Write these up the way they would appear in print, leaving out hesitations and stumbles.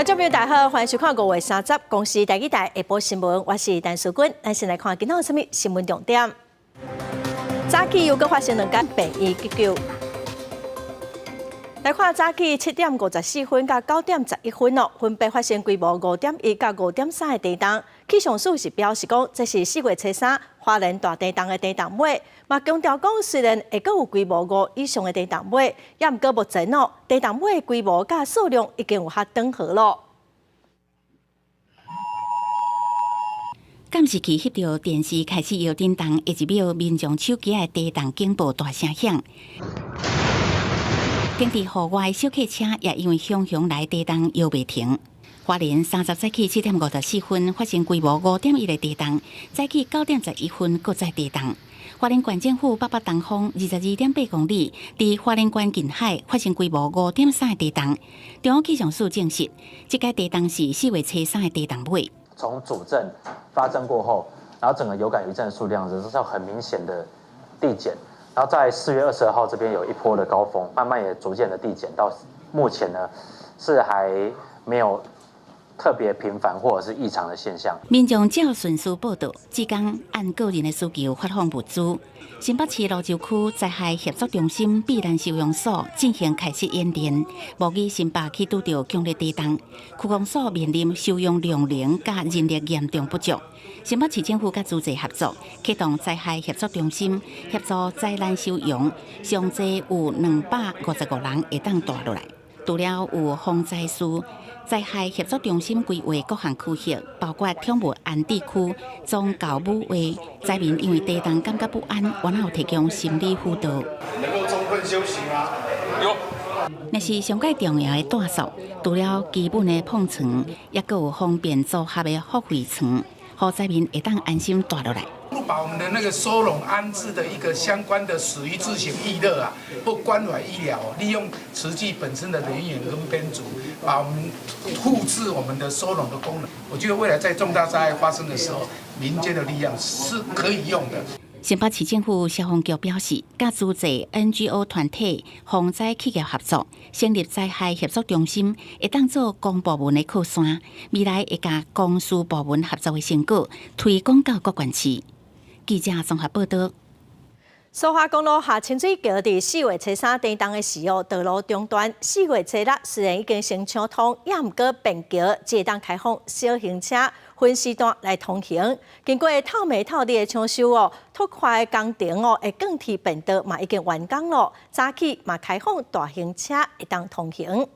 观众朋友大家好，欢迎收看5月30日公视第一台下晡新闻，我是陈淑君。咱先来看今天有什么新闻重点。早起又搁发生2件病医急救。来看早起7点54分到9点11分哦，分别发生规模5.1到5.3的地震。气象署是表示讲，这是4月初3花莲大地震的地震尾。嘛强调讲，虽然会阁有规模5以上的地震尾，也毋过目前哦，地震尾的规模甲数量已经有较缓和咯。监视器翕到电视开始摇震动，1秒民众手机的地震警报大声响。经伫户外的小客车也因为汹汹来地震摇袂停。花莲30早起7点54分发生规模5.1的地震，早起9点11分搁再地震。花莲县政府北北东方22.8公里，伫花莲县近海发生规模5.3的地震。中央气象署证实，这个地震是4月初3的地震尾。从主震发震过后，然后整个有感余震数量是很明显的递减。然后在4月22号这边有一波的高峰，慢慢也逐渐的递减，到目前呢是还没有特别频繁或者是异常的现象。民众照顺序报道，即天按个人的需求发放物资。新北市蘆洲区灾害协作中心避难收容所进行开设演练，模拟新北区拄到强烈地震，区公所面临收容量零甲人力严重不足。新北市政府甲组织合作，启动灾害协作中心，协助灾难收容，上济有255人会当住落来。除了有防灾司，灾害协作中心规划各项区域，包括宠物安置区、宗教母会，灾民因为地震感觉不安，然后提供心理辅导。能够充分休息吗？有。那是上界重要的住宿，除了基本的碰床，也佫有方便组合的福利床，让灾民会当安心住落来。把我们的那个收容安置的一个相关的始于自行娱乐啊，或关怀医疗，利用慈济本身的人员跟编组，把我们复制我们的收容的功能。我觉得未来在重大灾害发生的时候，民间的力量是可以用的。新北市政府消防局表示，甲组织 NGO 团体、防灾企业合作，成立灾害协作中心，会当做公部门的靠山，未来会甲公私部门合作的成果推广到各县市。记者综合报道。苏花公路下清水桥伫4月初3地震的时候，道路中断。4月初6虽然已经先抢通，也毋过便桥只会当开放小型车分时段来通行。经过透暝透日的抢修哦，拓宽的工程哦，会更替便道嘛已经完工咯。早起嘛开放大型车会当通行。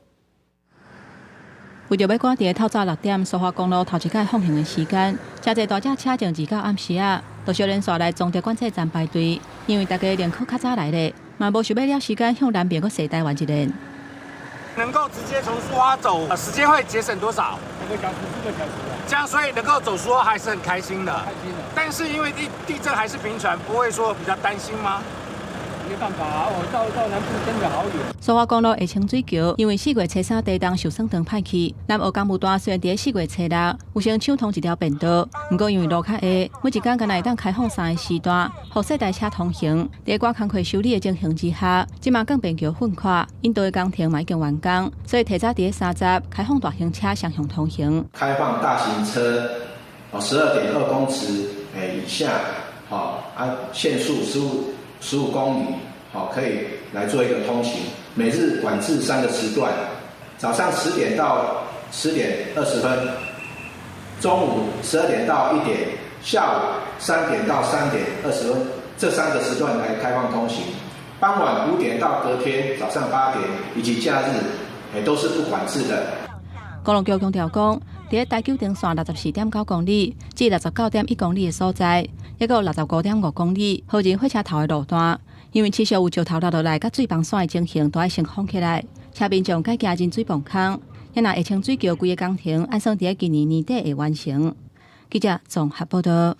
为着要赶伫透早6点苏花公路头一摆放行的时间，真侪大只车种到暗时啊，都小连续来总调观测站排队，因为大家人口较早来咧，嘛无想要了时间向南边搁西台湾一轮。能够直接从苏花走，时间会节省多少？2个小时、4个小时。这样，所以能够走苏花还是很开心的。但是因为地震还是频传，不会说比较担心吗？没办法啊，我到南部真的好远。苏花公路下清水桥，因为4月初3地震受损长歹去，南澳港务段虽然伫4月初6有先抢通一条便道，不过因为路较下，每一天敢若会当开放3个时段，让细台车通行。伫挂工课修理的情形之下，即马更便桥混跨，引导的工程嘛已经完工，所以提早伫30开放大型车双向通行。开放大型车12.2公尺以下，限速15公里，可以来做一个通行。每日管制3个时段，早上10点到10点20分，中午12点到1点，下午3点到3点20分，这3个时段来开放通行。傍晚5点到隔天早上8点以及假日，都是不管制的。公路局强调讲，伫台九顶线64.9公里至69.1公里的所在，也有65.5公里后人火车头的路段，因为持续有石头落落来，甲水泵线的情形都要先封起来，车民众该行进水泵坑。也若下清水桥规个工程，按算伫今年年底会完成。记者综合报道。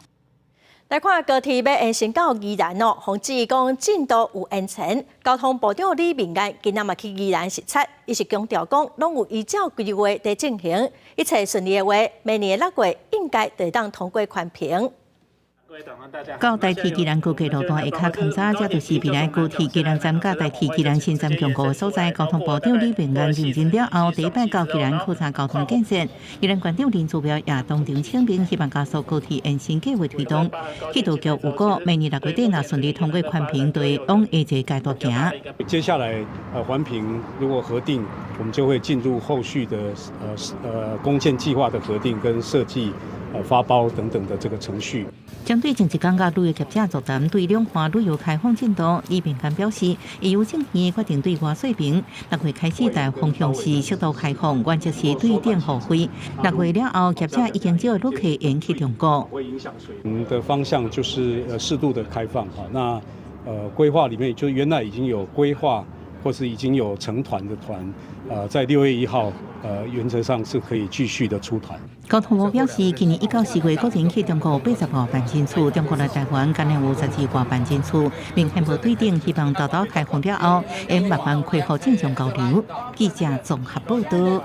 来看高铁要延伸到宜兰哦，洪志讲进度有延前。交通部长李明安今仔嘛去宜兰视察，伊是强调讲，拢有依照规划在进行，一切顺利的话，明年6月应该会当通过宽屏。到代替宜兰高架路段下骹较早，这就是未来高铁宜兰站甲代替宜兰新站强国的所在。交通部长李明安认证了后，第一摆到宜兰考察交通建设。宜兰县长林祖标也当场请命，希望加速高铁延伸计划推动。铁道局预估，明年6月底若顺利通过环评，就会往下一阶段行。接下来环评如果核定，我们就会进入后续的公建计划的核定跟设计、发包等等的这个程序。针对前一天甲旅游业者座谈对两岸旅游开放进度，李炳干表示，会有正院决定对外水平6月开始大方向是适度开放，原则是对店付费。6月了后，业者已经招旅客延期中国。我们的方向就是适度的开放啊，那规划里面就原来已经有规划或是已经有成团的团，在6月1号，原则上是可以继续的出团。交通部表示，今年1到4月，国人去中国80个办进出，中国来台湾今年有12个办进出。明显无对定，希望豆豆开放了后，会慢慢恢复正常交流。记者综合报道。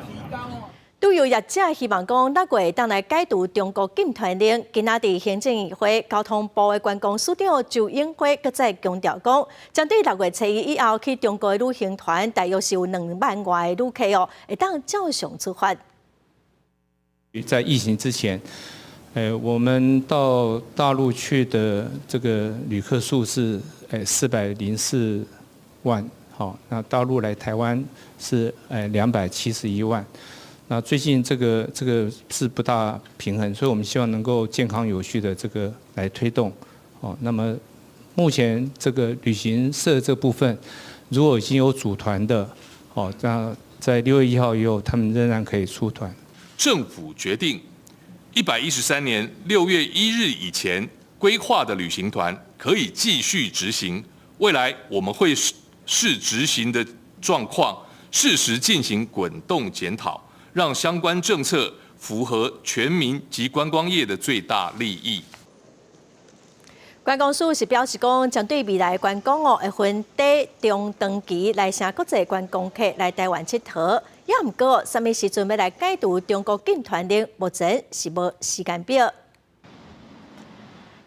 旅游业者希望讲6月当来解除中国禁团令。今仔日行政议会交通部的观光署长周永辉搁再强调讲，针对6月初1以后去中国的旅行团，大约是有2万外的旅客哦，会当照常出发。在疫情之前，我们到大陆去的这个旅客数是404万，好，那大陆来台湾是271万。那最近这个是不大平衡，所以我们希望能够健康有序的这个来推动。哦，那么目前这个旅行社这部分，如果已经有组团的，哦，那在6月1号以后，他们仍然可以出团。政府决定，113年6月1日以前规划的旅行团可以继续执行。未来我们会视执行的状况，适时进行滚动检讨。让相关政策符合全民及观光业的最大利益。观光署是表示讲，针对未来观光哦，会分低、中、长期来向国际观光客来台湾佚佗。也毋过，什么时阵要来解除中国禁团令，目前是无时间表。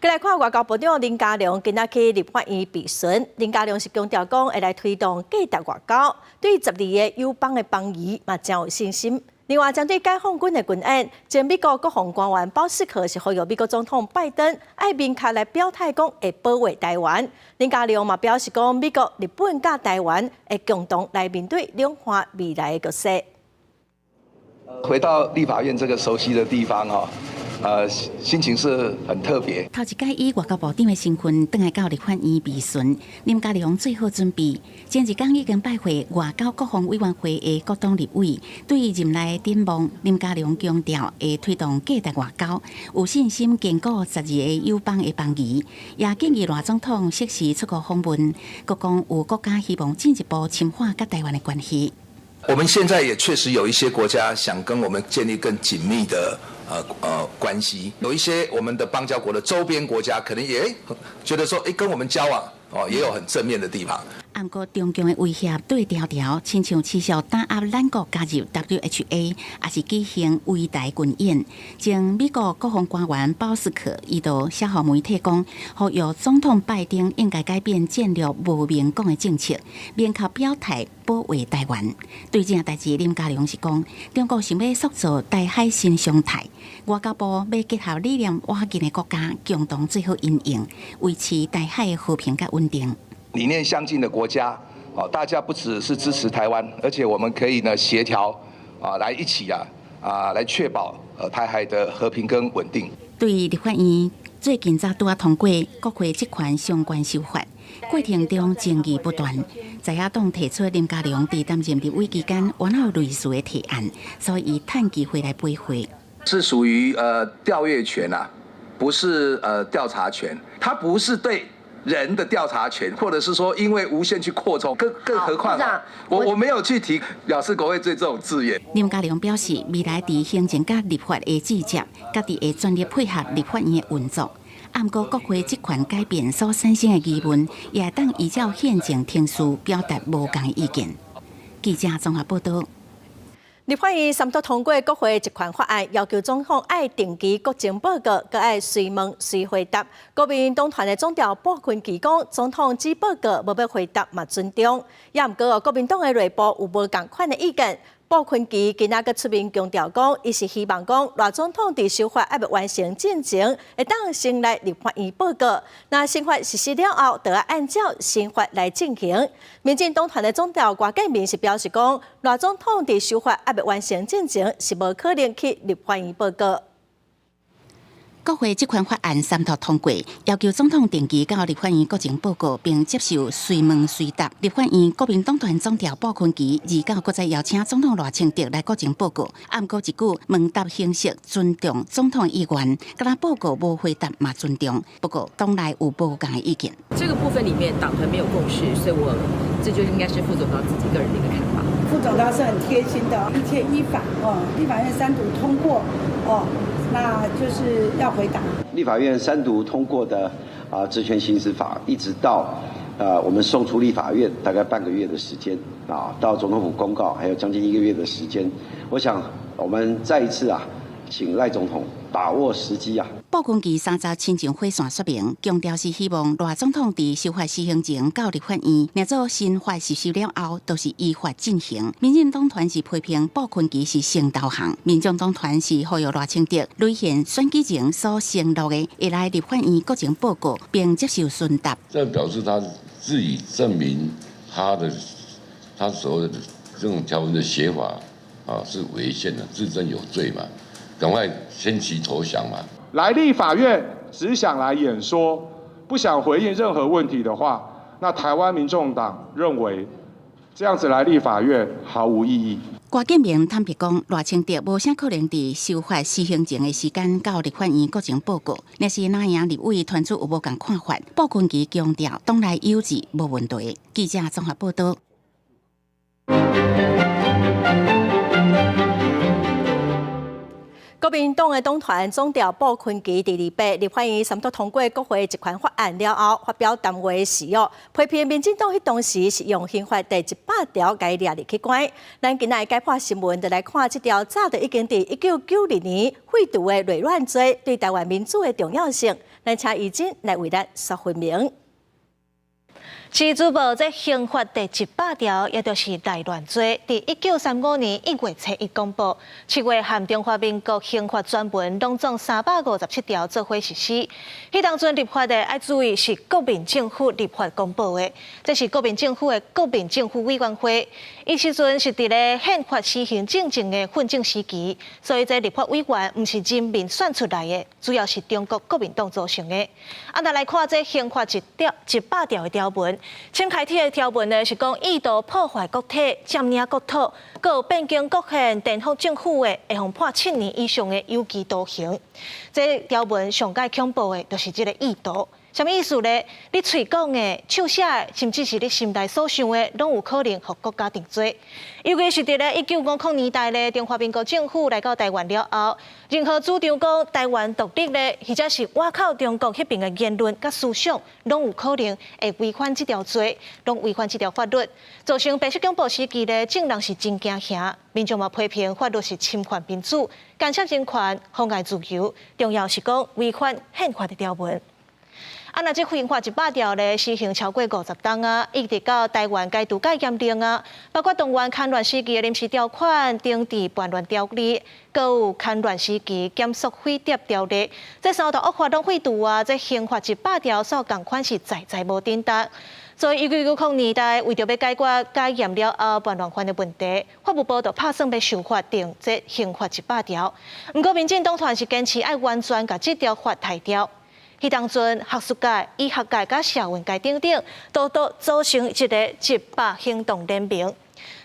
再来看外交部长林佳龙今仔去立法院质询，林佳龙是强调讲会来推动价值外交，对12个友邦的邦谊嘛真有信心。另外，针对解放军的军演，前美国国防官员鲍斯克是呼吁美国总统拜登爱明确来表态讲会保卫台湾。林佳龙嘛表示讲，美国、日本甲台湾会共同来面对两岸未来的角色。回到立法院这个熟悉的地方哦。心情是很特别。头一届以外交部长的身份，登来到立法院质询，林佳龙最好准备。前一天已经拜会外交国防委员会的各党立委，对于任内的展望，林佳龙强调会推动价值外交，有信心坚固12个友邦的邦谊，也建议赖总统适时出国访问，各讲有国家希望进一步深化跟台湾的关系。我们现在也确实有一些国家想跟我们建立更紧密的关系，有一些我们的邦交国的周边国家可能也觉得说，跟我们交往也有很正面的地方。不过，中共的威胁对调调，亲像持续打压咱国加入 WHO， 也是举行围台军演。前美国国防官员鲍斯克伊就写予媒体讲，呼吁总统拜登应该改变战略无明讲的政策，明确表态保卫台湾。对这件代志，林佳龙是讲，中国想要塑造台海新常态，外交部要结合理念瓦近的国家，共同做好因应，维持台海的和平甲稳定。理念相近的国家，大家不只是支持台湾，而且我们可以呢协调来一起来确保台海的和平跟稳定。对于立法院最近才拄通过国会职权相关修法，过程中争议不断，在野党提出林佳龙在担任立委期间完好类似的提案，所以趁机会来背回。是属于调阅权啊，不是调查权，它不是对人的调查权，或者是说因为无限去扩充，更何况我没有去提表示国会对这种字眼。林佳龙表示，未来伫行政甲立法的制接，家己会专业配合立法院的运作。不过，国会职权改变所产生的疑问，也当依照宪政程序表达无同意见。记者综合报道。立法院三读通过国会一款法案，要求总统爱定期国情报告，佮爱随问随回答。国民党团的总调鲍坤基讲，总统只报告，无要回答嘛尊重。也毋过，国民党的内部有无共款的意见。鲍坤基今仔个出面强调讲，伊是希望讲，赖总统伫修法还未完成进程，会当先来立法院报告。那新法实施了后，就要按照新法来进行。民进党团的总调郭建民是表示讲，赖总统伫修法还未完成进程，是无可能去立法院报告。国会这款法案三读通过，要求总统定期到立法院国情报告，并接受随问随答。立法院国民党团总调鲍坤基29搁再邀请总统赖清德来国情报告，暗过一句问答形式尊重总统意愿，甲他报告无回答嘛尊重。不过党内有不同的意见。这个部分里面党团没有共识，所以这就应该是副总统自己个人的一个看法。副总统是很贴心的，一切依法立法院三读通过那就是要回答。立法院三读通过的职权行使法，一直到我们送出立法院大概半个月的时间到总统府公告还有将近1个月的时间。我想我们再一次请赖总统把握时机鲍坤基3早亲情火线说明，强调是希望赖总统伫修法施行前到立法院，若做新法实施了后，都是依法进行。民进党团是批评鲍坤基是先导行，民众党团是呼吁赖清德兑现选举前所承诺的，会来立法院国情报告，并接受询答。这表示他自己证明他所谓的这种条文的写法是违宪的，自证有罪嘛，赶快先期投降嘛。来立法院只想来演说，不想回应任何问题的话，那台湾民众党认为这样子来立法院毫无意义。郭建明坦白讲，赖清德无啥可能伫修法施行前的时间到立法院国情报告。若是哪样立委团主有无共看法，鲍坤基强调党内有志无问题。记者综合报道。国民党的党团总调鲍坤基第2摆立法院三读通过国会一款法案了后，发表谈话时批评民进党迄当时是用刑法第100条甲伊抓入去关。咱今仔解破新闻，就来看这条早就已经伫1992年废除的内乱罪对台湾民主的重要性。咱请义诊来为咱说分明。市主报这刑法第100条，也就是内乱罪，伫1935年1月7日公布，7月含中华民国刑法专文拢总357条做伙实施。迄当阵立法的要注意是国民政府立法公布的，这是国民政府的国民政府委员会。伊时阵是伫咧宪法施行正正的混战时期，所以这立法委员毋是人民选出来的，主要是中国国民党组成的。咱来看这刑法100条的条文。先开始的条文呢是讲意图破坏国体、占领国土，佮变更国宪、颠覆政府的，会互判7年以上的有期徒刑。这条文上界恐怖的，就是这个意图。什么意思呢？你嘴讲的、手写的，甚至是你心内所想的，拢有可能互国家定罪。尤其是伫咧1950年代咧，中华民国政府来到台湾了后，任何主张讲台湾独立咧，或者是外靠中国迄边的言论甲思想，拢有可能会违反这条罪，拢违反这条法律，造成白色恐怖时期咧，政人是真惊吓。民众嘛批评法律是侵犯民主、干涉人权、妨碍自由，重要是讲违反宪法的条文。那这刑法100条咧，施行超过50冬一直到台湾该度改严令包括动员戡乱时期的临时条款、定治叛乱条例，佮有戡乱时期检肃匪谍条例。这3道恶法拢废除这刑法100条所共款是在无顶答。所以1990年代为着要解决改严了后叛乱犯的问题，法务部就拍算要修法定这刑法100条。不过民进党团是坚持要完全把这条法汰掉。迄当阵，学术界、医学界甲社运界等等，都组成一个100行动联盟。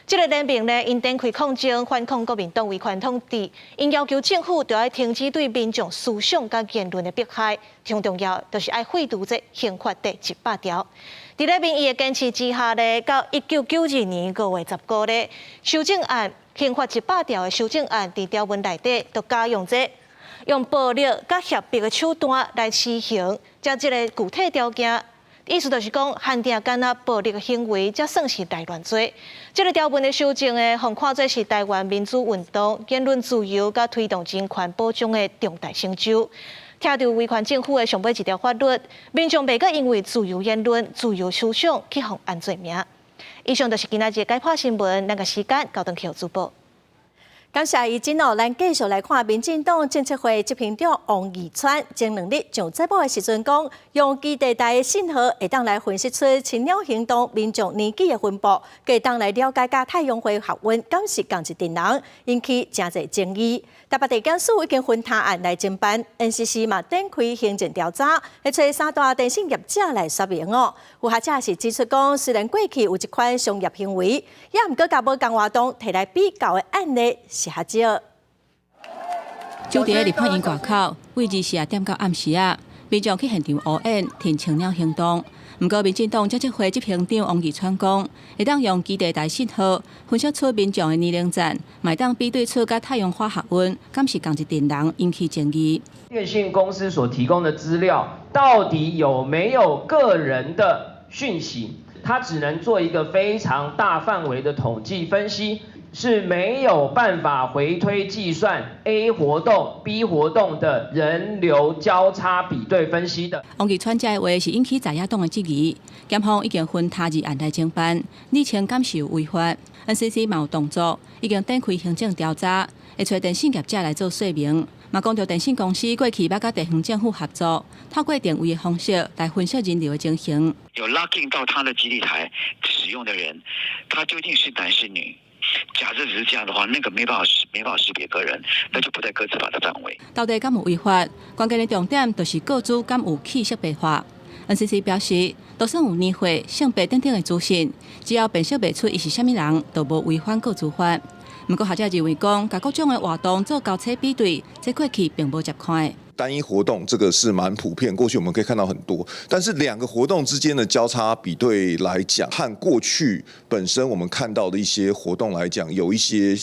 这个联盟呢，因展开抗争，反抗国民党威权统治。因要求政府就要停止对民众思想甲言论的迫害，最重要就是要废除这刑法第100条。伫咧民意的坚持之下呢，到1992年5月15日，修正案刑法100条的修正案伫条文内底都加用用暴力甲胁迫的手段来施行，将这个具体条件意思就是讲，限定干那暴力行为才算是大乱罪。这个条文的修正呢，互看作是台湾民主运动、言论自由甲推动人权保障的重大成就。听到违反政府的上尾一条法律，民众袂个因为自由言论、自由思想去犯案罪名。以上就是今仔日解剖新闻，咱个时间交等去主播。感谢伊真哦，咱继续来看民进党政策会执行长王义川前2日上节目的时阵讲，用基地台的信号会当来分析出青鸟行动民众年纪的分布，会当来了解甲太阳花学运敢是同一阵人，引起真侪争议。台北地检署已经分他案来侦办 ，NCC 嘛展开行政调查，来找3大电信业者来说明哦。有学者是指出讲，虽然过去有一款商业行为，也毋过甲无共活动摕来比较的案例是较少。就伫立法院外口，为24点到暗时啊，民众去现场乌烟停青鸟行动。不过，民进党政策会执行长王义川讲，会当用基地台信号分析出民众的年龄层，买当比对出甲太阳花学运敢是同一阵人，引起争议。电信公司所提供的资料到底有没有个人的讯息？它只能做一个非常大范围的统计分析，是没有办法回推计算 A 活动、B 活动的人流交叉比对分析的。王义川这的话是引起在野党的质疑，检方已经分他日案来侦办，你称敢是有违法 ？NCC 嘛有动作，已经展开行政调查，会找电信业者来做说明。嘛讲到电信公司过去捌甲地方政府合作，透过电位的方式来分析人流的情形。有拉进到他的基地台使用的人，他究竟是男是女？假设只是这样的话，那个没办法识别个人，那就不在个资法的范围。到底敢有违法？关键的重点就是个资敢有去识别化。NCC 表示，就算有年岁、性别等等的资讯，只要辨识袂出伊是啥物人，就无违反个资法。不过，学者认为讲，甲各种的活动做交叉比对，这过去并无接看。单一活动这个是蛮普遍，过去我们可以看到很多，但是2个活动之间的交叉比对来讲，和过去本身我们看到的一些活动来讲，有一些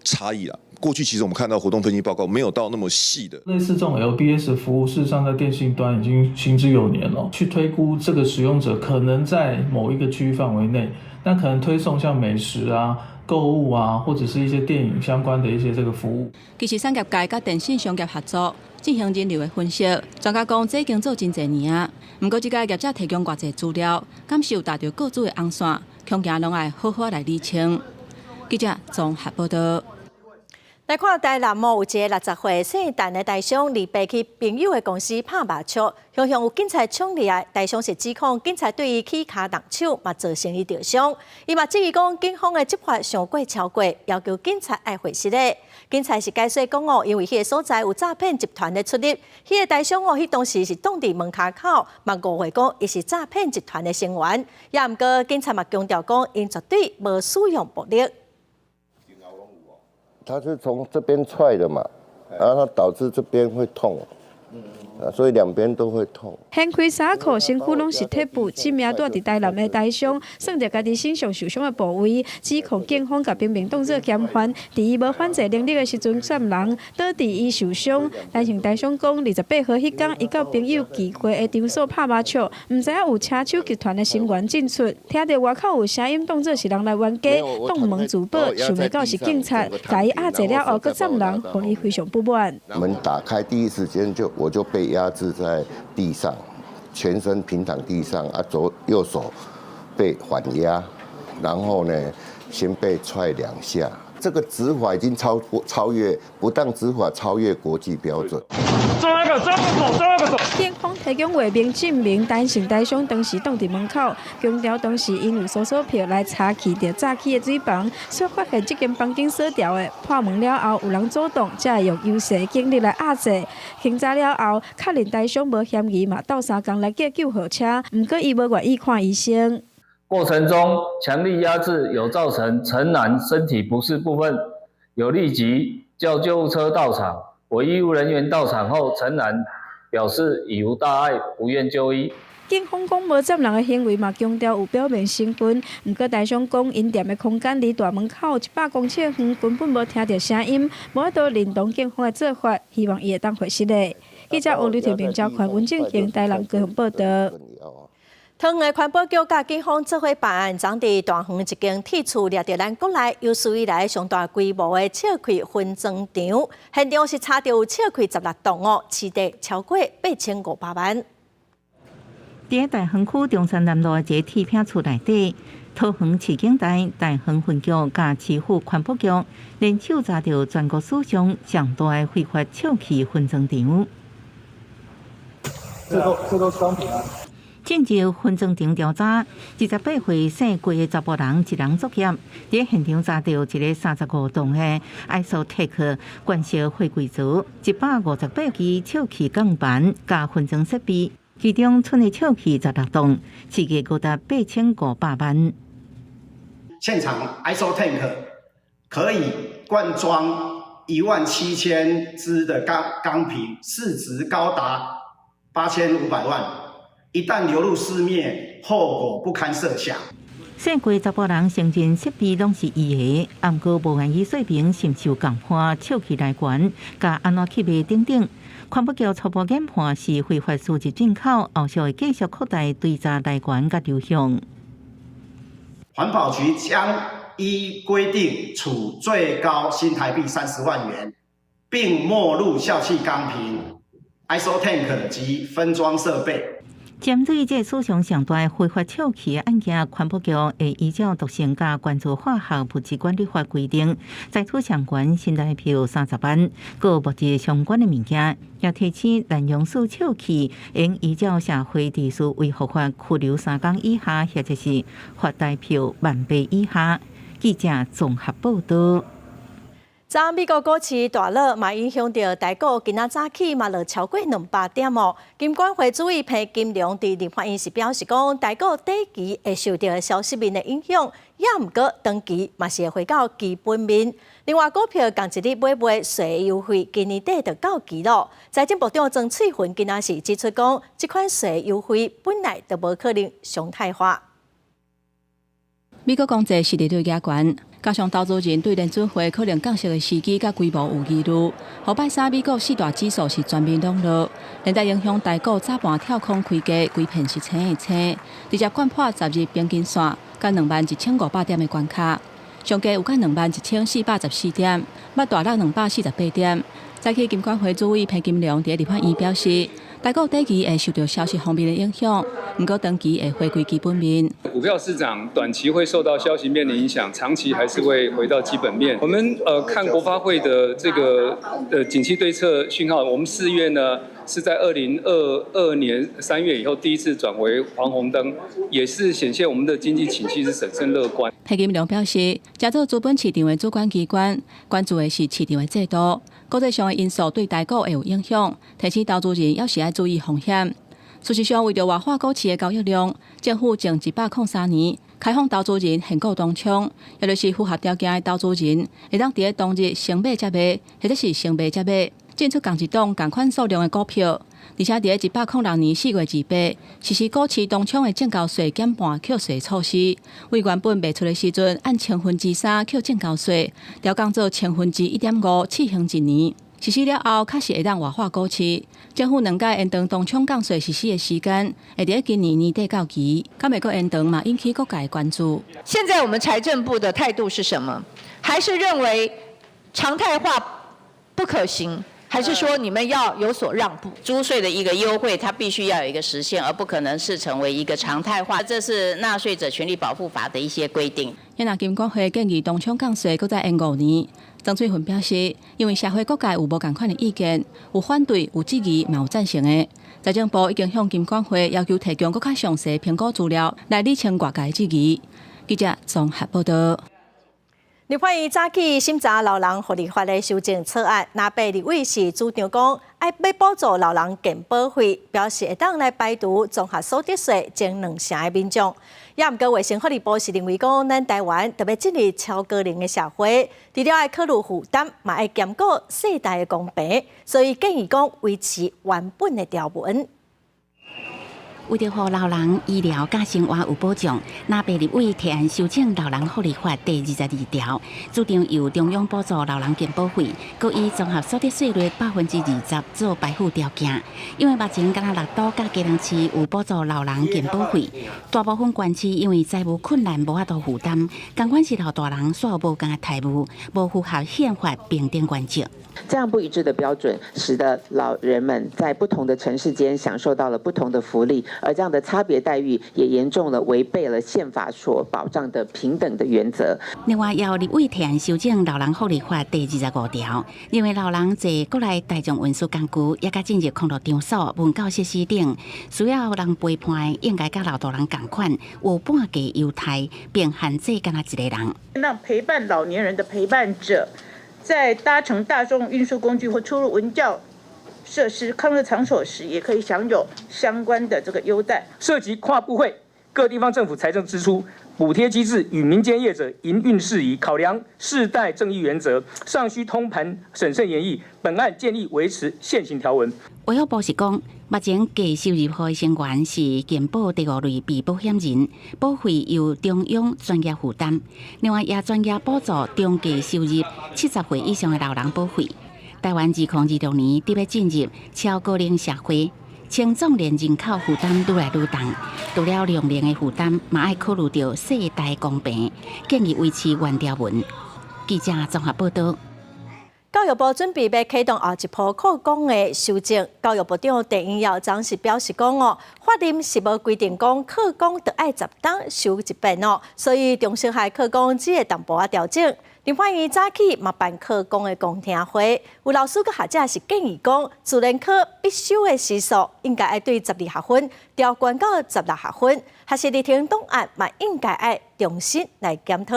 差异啦。过去其实我们看到活动分析报告没有到那么细的，类似这种 LBS 服务，事实上在电信端已经行之有年了。去推估这个使用者可能在某一个区域范围内，那可能推送像美食啊、购物啊，或者是一些电影相关的一些这个服务。其实产业界甲电信商业合作进行人流的分析，专家讲这已经做真侪年啊。不过，这家业者提供偌济资料，敢是有达到各自的红线，恐惊拢爱好好来厘清。记者综合报道。来看台南某有一个60岁姓陈的大兄，离爸去朋友的公司拍麻将，向有警察冲入来，大兄是指控警察对伊起骹动手，嘛造成伊受伤。伊嘛质疑讲警方的执法上过超过，要求警察爱回失礼。警察是解释讲哦，因为迄个所在有诈骗集团的出入，迄个大兄哦，迄当时是挡伫门骹口，嘛误会讲伊是诈骗集团的成员。也毋过警察嘛强调讲，因绝对无使用暴力。他是从这边踹的嘛，然后他导致这边会痛，所以2边都会痛。掀开衫裤，身躯拢是铁布，这名住伫台南的大兄，算着家己身上受伤的部位，指控警方甲兵兵当作嫌犯，伫伊无犯罪能力的时阵杀人，导致伊受伤。但是大兄讲，28号迄天，伊甲朋友聚会的场所拍麻将，毋知影有车手集团的成员进出，听到外口有声音，当作是人来冤家，动门自保，想袂到是警察，甲伊压制了后，佮斩人，让伊非常不满。门打开第一时间我就被压制在地上，全身平躺地上啊，右手被反压，然后呢，先被踹2下。这个执法已经超越不当执法，超越国际标准。抓那个手！警方提供画面证明，单姓大兄当时挡伫门口，强调当时因有搜索票来查去着早起的水房，所发现这间房间锁掉的。破门了后，有人主动，才会用优势警力来压制。清查了后，确认大兄无嫌疑嘛，到3工来叫救护车，不过伊无愿意看医生。过程中强力压制有造成陈男身体不适部分，有立即叫救护车到场。我医务人员到场后，陈男表示已无大碍，不愿就医。警方讲无占人的行为嘛，强调有表面身份。不过大兄讲，因店的空间离大门口100公尺远，根本无听到声音，无法度认同警方的做法，希望伊会当回失礼。记者王刘婷平、赵宽、文正贤、台南高雄报道。桃园的环保局甲警方做伙办案，昨伫大园一间铁厝掠着咱国内有史以来上大规模的笑气分装场，现场是查到有笑气16栋哦，市值超过8500万。伫大园区中山南路一个铁片厝内底，桃园市警队、大园分局甲市府环保局联手查到全国史上上大的非法笑气分装场。这都是商品啊。进入分装场调查，28岁姓郭的查甫人一人作业，伫现场查到一个35栋的 Isotech 灌烧货柜槽，158支笑气钢板加分装设备，其中存的笑气16栋，市价高达8500万。现场 Isotech 可以灌装17000支的钢瓶，市值高达8500万。一旦流入市面，后果不堪设想。姓郭查甫人承认设备拢是伊的，毋过无愿意说明是毋是有共款笑气来源，甲安怎去卖等等。环保局初步研判是非法输入进口，后续会继续扩大追查来源甲流向。环保局将依规定处最高新台币30万元，并没入笑气钢瓶、Isotech 及分装设备。针对这史上上大非法笑气的案件，环保局会依照毒性加关注化学物质管理法规定，裁处相关新台币30万，各物质相关的物件，也提醒滥用式笑气，应依照社会秩序维护法拘留3天以下，或者是罚代票1,000以下。记者综合报道。昨美国股市大落，嘛影响到台股，今仔早起嘛落超过200点哦。金管会主委潘金良伫立法院时表示讲，台股短期会受到消息面的影响，也毋过长期嘛是会回到基本面。另外，股票同一日买税优惠，今年底就到期咯。财政部长曾翠云今仔是指出讲，这款税优惠本来就无可能常态化。美国经济实力对压悬，加上投资人对联准会可能降息的时机甲规模有疑虑，礼拜三美国4大指数是全面上落，连带影响台股早盘跳空开价，规片是青的青，直接贯破10日平均线，甲21,500点的关卡，上价有甲21,414点，捌大落248点。早起金管会主委潘金良伫立法院表示，台股短期会受到消息方面的影响，不过长期会回归基本面。股票市场短期会受到消息面的影响，长期还是会回到基本面。我们看国发会的这个景气对策讯号，我们4月呢是在2022年3月以后第一次转为黄红灯，也是显现我们的经济景气是审慎乐观。潘金良表示，加做资本市场的主管机关，关注的是市场的制度。国际上的因素对台股会有影响，提醒投资人要是要注意风险。事实上，为着活化股市的交易量，政府从103年开放投资人现股当冲，也就是符合条件的投资人，会当伫当日先买再卖，或者是先卖再卖，进出同一档同款数量的股票。而且伫106年4月28实施股市当冲的证交税减半扣税措施，为原本卖出的时阵按3/1000扣证交税，调降做1/1.5%，试行1年。实施了后，确实会当活化股市。政府2届延长当冲降税实施的时间，会伫今年年底到期。敢美国延长嘛，引起各界关注。现在我们财政部的态度是什么？还是认为常态化不可行？还是说你们要有所让步？租税的一个优惠，它必须要有一个实现，而不可能是成为一个常态化。这是纳税者权利保护法的一些规定。因那金管会建议当冲降税，搁再延5年。曾翠云表示，因为社会各界有无同款的意见，有反对、有质疑，嘛有赞成的。财政部已经向金管会要求提供更加详细评估资料，来理清外界质疑。记者综合报道。立法院早起审查老人福利法的修正草案，那被立委是主张讲，要补助老人健保费，表示会当来排除综合所得税前2成的民众。也毋过卫生福利部是认为讲，咱台湾特别进入超高龄的社会，除了要考虑负担，嘛要兼顾世代的公平，所以建议讲维持原本的条文。为着让老人医疗甲生活有保障，那被立委提案修正《老人福利法》第22条，主张由中央补助老人健保费，佮以综合所得税率20%做排付条件。因为目前敢若6都甲基隆市有补助老人健保费，大部分县市因为债务困难无法度负担，同款是老大人煞无共债务，无符合宪法平等原则。这样不一致的标准，使得老人们在不同的城市间享受到了不同的福利，而这样的差别待遇也严重了违背了宪法所保障的平等的原则。另外，由立委提案修正《老人福利法》第25条，认为老人坐国内大众运输工具，也甲进入康乐场所、文教设施等，需要人陪伴，应该甲老大人同款，有半价优待，并限制敢若一个人。让陪伴老年人的陪伴者，在搭乘大众运输工具或出入文教设施、康乐场所时，也可以享有相关的这个优待。涉及跨部会、各地方政府财政支出、补贴机制与民间业者营运事宜，考量世代正义原则，尚需通盘审慎研议。本案建议维持现行条文。卫福部是讲，目前低收入户的成员是健保第5类被保险人，保费由中央专业负担。另外，也专业补助中低收入70岁以上的老人保费。台湾2026年特别进入超高龄社会，青壮年人口负担愈来愈重，除了量龄的负担，嘛要考虑到世代公平，建议维持原条文。记者综合报道。教育部准备要启动后一波课纲的修正。教育部长陈英耀当时表示讲法令是无规定讲课纲就爱10档修一遍所以中小学课纲只会淡薄调整。林焕仪早起嘛办课纲的公听会，有老师佮学者是建议讲，自然科必修的时数应该爱对12学分调悬到16学分，学习日程档案嘛应该爱重新来检讨。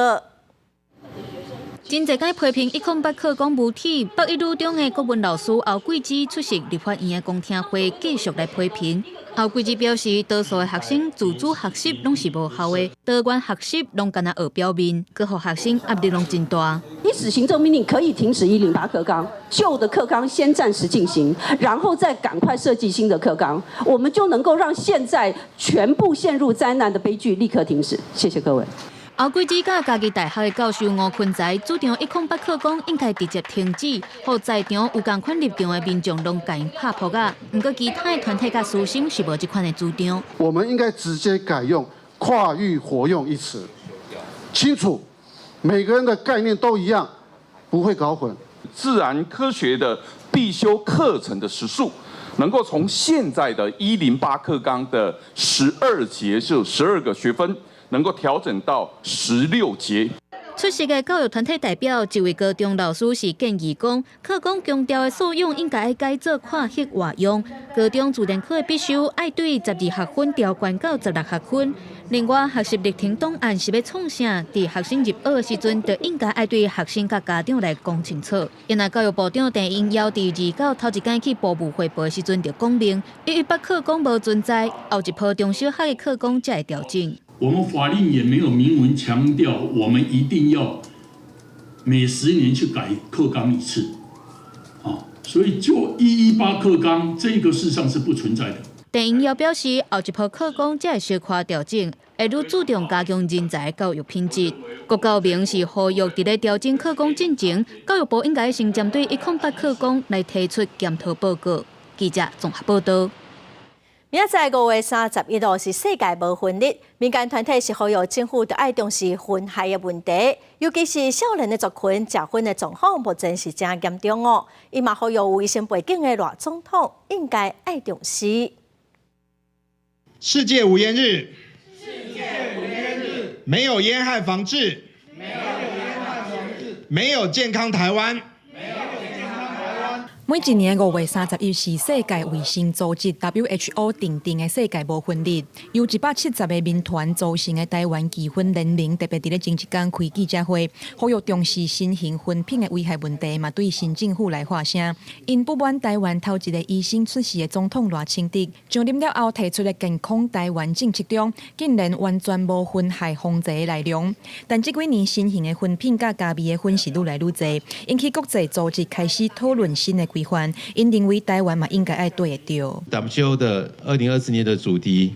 真侪届批评108课纲无体，北一女中的国文老师侯桂枝出席立法院的公听会，继续来批评。侯桂枝表示，多数的学生自主学习拢是无效的，多元学习拢干那学表面，各互学生压力拢真大。因此，行政命令可以停止108课纲，旧的课纲先暂时进行，然后再赶快设计新的课纲，我们就能够让现在全部陷入灾难的悲剧立刻停止。谢谢各位。侯桂枝甲家己大学的教授吴坤才主张108课纲应该直接停止，互在场有同款立场的民众拢甲因拍扑啊。不过其他的团体甲师生是无这款的主张。我们应该直接改用跨域活用一词，清楚，每个人的概念都一样，不会搞混。自然科学的必修课程的时数，能够从现在的108课纲的12节，就12个学分。能够调整到16节。出席的教育团体代表，一位高中老师是建议讲，课纲强调的素养应该改做跨域活用。高中自然科的必修爱对12学分调悬到16学分。另外，学习日程档案是要创啥？伫学生入学的时阵，就应该爱对学生甲家长来讲清楚。因为教育部长陈英耀伫29头一天去部务汇报的时阵，就讲明118课纲无存在，后一波中小学的课纲才会调整。我们法令也没有明文强调，我们一定要每10年去改课纲一次，所以就118课纲这个事实上是不存在的。陈英耀表示，后一波课纲才会小可调整，会愈注重加强人才教育品质。国教明是呼吁伫咧调整课纲进前，教育部应该先针对108课纲来提出检讨报告。记者综合报道。明仔载5月31日是世界无婚日，民间团体是呼吁政府要爱重视婚害的问题，尤其是少年的族群结婚的状况目前是真严重伊嘛呼吁有卫生背景的赖总统应该爱重视。世界无烟日，没有烟害防治，没有健康台湾。每一年5月31是世界卫生组织 WHO 定定的世界无婚日，由170个民团组成的台湾结婚联盟特别伫咧前一天开记者会，呼吁重视新型婚品的危害问题，嘛对新政府来发声。因不满台湾头一个医生出世的总统赖清德上任了后提出的健康台湾政策中，竟然完全无婚害防治的内容。但这几年新型的婚品甲加味的婚事愈来愈多，引起国际组织开始讨论新的规规范，因认为台湾嘛应该爱对得到。WTO 的2024年的主题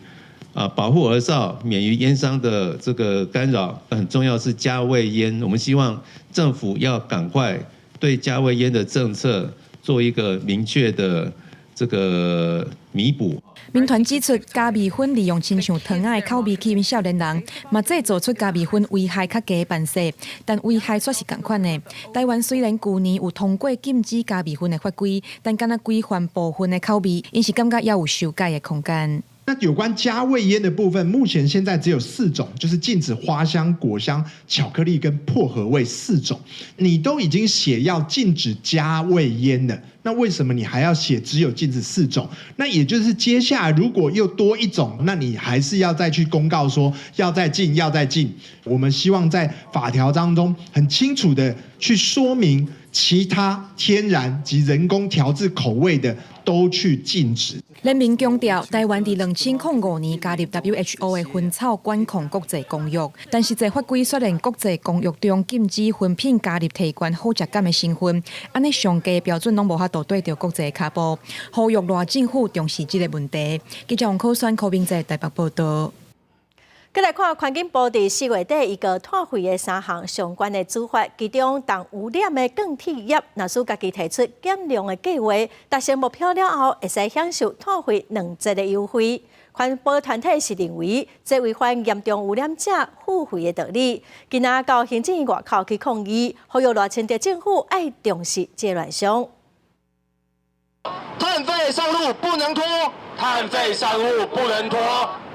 保护儿少免于烟商的这个干扰，很重要是加味烟。我们希望政府要赶快对加味烟的政策做一个明确的这个弥补。民团指出，加味粉利用亲像糖仔的口味吸引少年人，嘛制造出加味粉危害较低的版式，但危害却是同款的。台湾虽然去年有通过禁止加味粉的法规，但敢若规范部分的口味，因是感觉也有修改的空间。那有关加味烟的部分，目前现在只有4种，就是禁止花香、果香、巧克力跟薄荷味4种。你都已经写要禁止加味烟了，那为什么你还要写只有禁止4种？那也就是接下来如果又多1种，那你还是要再去公告说要再禁，要再禁。我们希望在法条当中很清楚的去说明，其他天然及人工调制口味的都去禁止。人民强调，台湾伫2005年加入 WHO 的薰草管控国际公约，但是这法规虽然国际公约中禁止粉品加入提悬好食感的成分，安尼上低标准拢无法度对着国际脚步，呼吁赖政府重视这个问题。记者王可选、柯明在台北报道。再来看环境部伫4月底，伊个退回的3项相关的处罚，其中当污染的钢铁业，若是家己提出减量的计划，达成目标了后，会使享受退回2折的优惠。环保团体是认为，这违反严重污染者付费的道理。今仔到行政院外口去抗议，呼吁赖清德政府爱重视这乱象。碳费上路不能拖，碳费上路不能拖。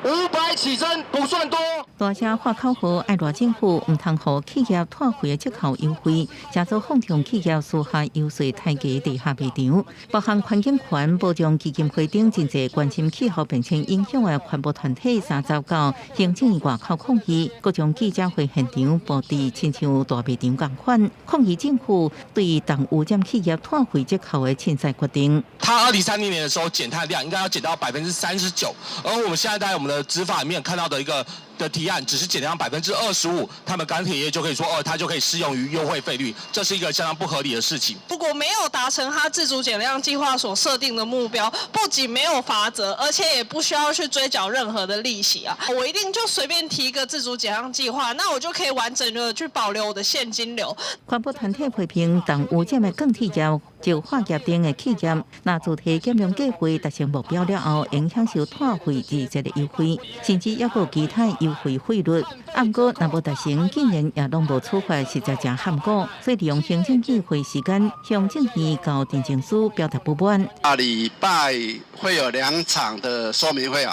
500起征不算多。大家话口号爱赖政府唔通互企业退回的折扣优惠，加做放纵企业私下游说太价地下卖场，包含环境权保障基金会等真侪关心气候变迁影响的环保团体30到行政院外口抗议，各种记者会现场布置亲像大卖场同款，抗议政府对当污染企业退回折扣的凊彩决定。他2030年的时候减碳量应该要减到39%，而我们现在在我们的执法里面看到的一个提案，只是减量25%，他们钢铁业就可以说它就可以适用于优惠费率，这是一个相当不合理的事情。如果没有达成它自主减量计划所设定的目标，不仅没有罚则，而且也不需要去追缴任何的利息啊！我一定就随便提一个自主减量计划，那我就可以完整的去保留我的现金流。环保团体批评当污染的钢铁业就化业等的企业，那主体减量计划达成目标了后，应享受退回2折的优惠，甚至也有其他优惠费率。不过，若无达成，竟然也拢无处罚，实在真含糊。所以利用行政议会时间，向政院到地政署表达不满。下礼拜会有2场的说明会